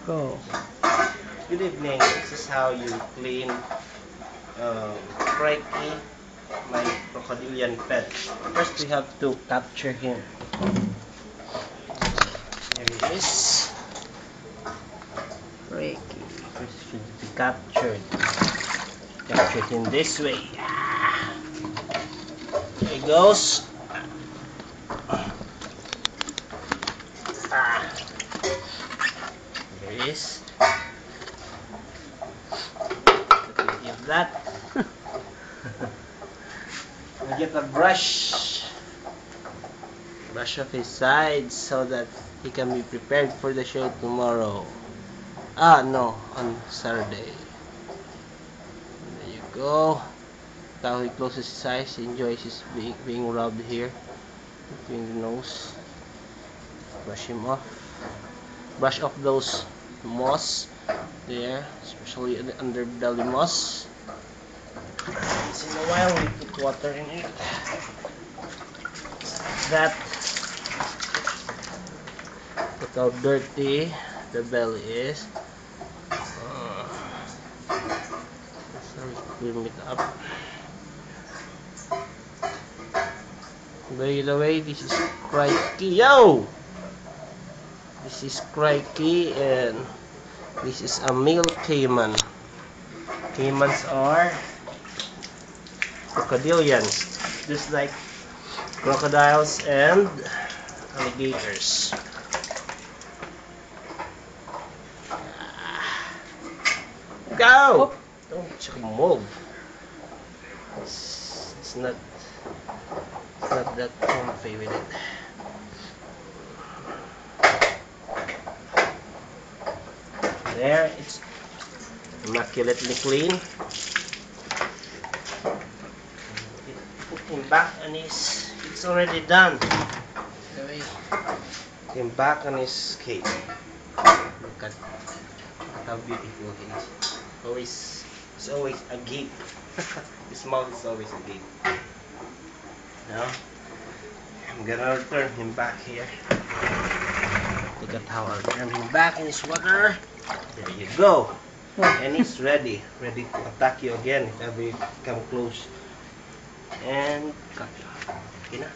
Go. Good evening. This is how you clean Crikey, my crocodilian pet. First, we have to capture him. There he is. Crikey. First, should be captured. Captured in this way. There he goes. There he is. Give that. We get a brush off his sides so that he can be prepared for the show tomorrow. No, on Saturday. There you go. Now he closes his eyes, he enjoys his being rubbed here between the nose. Brush him off. Brush off those moss there, especially the underbelly moss. Once in a while we put water in it. That. Look how dirty the belly is. So we clean it up. By the way, this is Crikey. Yo! This is Crikey and this is a male caiman. Caimans are crocodilians, just like crocodiles and alligators. Go! Don't move. It's not that comfy with it. There, it's immaculately clean. Put him back on it's already done. Put him back on his cage. Look at how beautiful he is. It's always agape. His mouth is always agape. Now, I'm gonna return him back here. Look at how I'll turn him back in his water. There you go. And he's ready to attack you again if ever you come close. And cut you. Okay na?